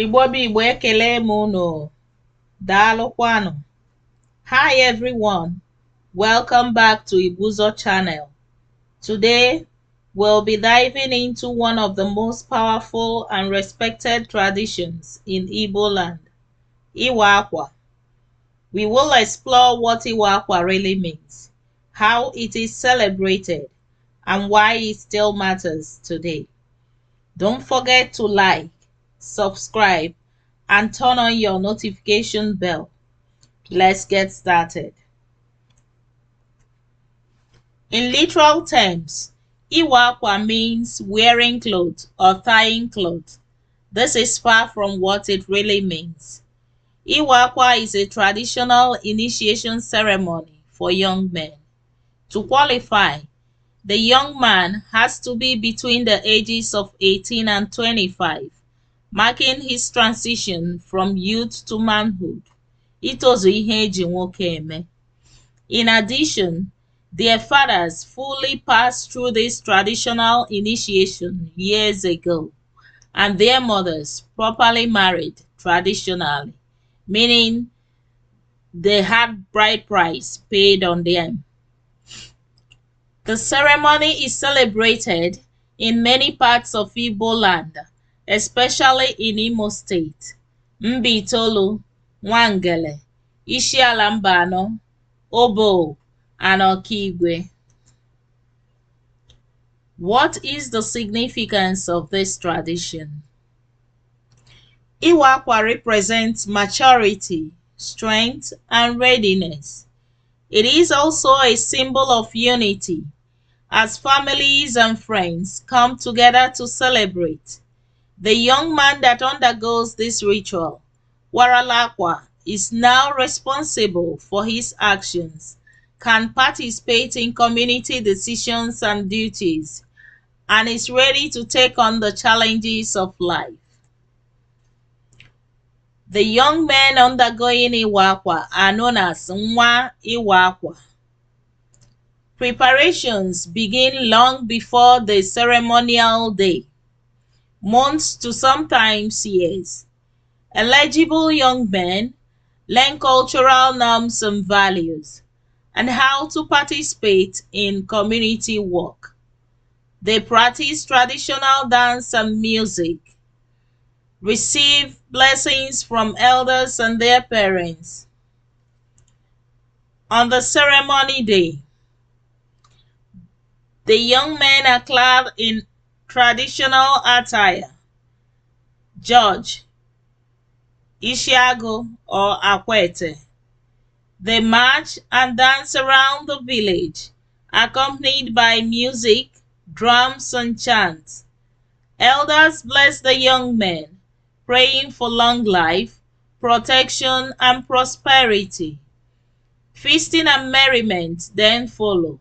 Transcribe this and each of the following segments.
Igbo bụ Igbo ekele m unu. Daalụkwanụ. Hi everyone. Welcome back to Ibuzo channel. Today we'll be diving into one of the most powerful and respected traditions in Igboland, Iwa Akwa. We will explore what Iwa Akwa really means, how it is celebrated, and why it still matters today. Don't forget to like, subscribe, and turn on your notification bell. Let's get started. In literal terms, Iwa Akwa means wearing clothes or tying clothes. This is far from what it really means. Iwa Akwa is a traditional initiation ceremony for young men. To qualify, the young man has to be between the ages of 18 and 25, marking his transition from youth to manhood. Itozu ihe eji nwoke eme. In addition, their fathers fully passed through this traditional initiation years ago, and their mothers properly married traditionally, meaning they had bride price paid on them. The ceremony is celebrated in many parts of Igboland, especially in Imo State, Mbitolu, Nwangele, Isiala Mbano, Obo, and Okigwe. What is the significance of this tradition? Iwa Akwa represents maturity, strength, and readiness. It is also a symbol of unity, as families and friends come together to celebrate. The young man that undergoes this ritual, Ala Igbo, is now responsible for his actions, can participate in community decisions and duties, and is ready to take on the challenges of life. The young men undergoing Iwa Akwa are known as Nwa Iwa Akwa. Preparations begin long before the ceremonial day, months to sometimes years. Eligible young men learn cultural norms and values, and how to participate in community work. They practice traditional dance and music, receive blessings from elders and their parents. On the ceremony day, the young men are clad in traditional attire, George, Ishiago, or Akwete. They march and dance around the village, accompanied by music, drums, and chants. Elders bless the young men, praying for long life, protection, and prosperity. Feasting and merriment then follow.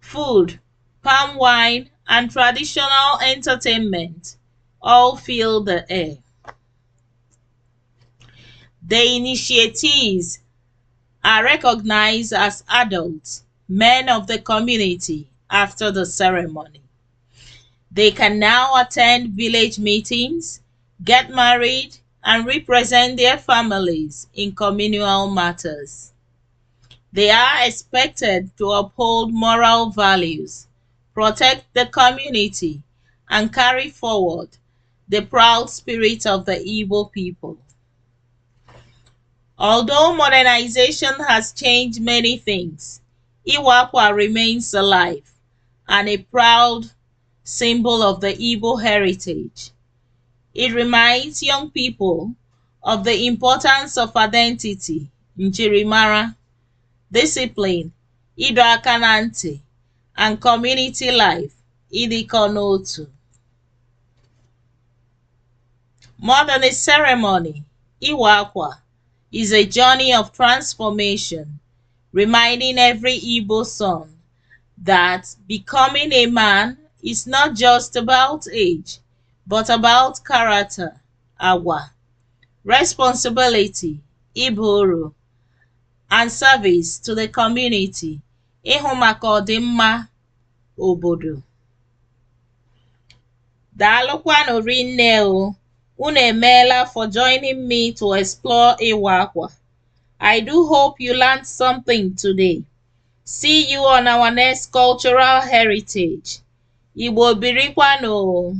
Food, palm wine, and traditional entertainment all fill the air. The initiatees are recognized as adults, men of the community after the ceremony. They can now attend village meetings, get married, and represent their families in communal matters. They are expected to uphold moral values, protect the community, and carry forward the proud spirit of the Igbo people. Although modernization has changed many things, Iwa Akwa remains alive and a proud symbol of the Igbo heritage. It reminds young people of the importance of identity, njirimara, discipline, ịdọ aka na ntị, and community life, ịdịkọ n'otu. More than a ceremony, Iwa Akwa is a journey of transformation, reminding every Igbo son that becoming a man is not just about age, but about character, agwa, responsibility, iburu, and service to the community, ịhụ maka ọdịmma obodo. Daalụkwanụ rinne o. Unu emeela for joining me to explore Iwa Akwa. I do hope you learned something today. See you on our next cultural heritage. Igbo birikwanu.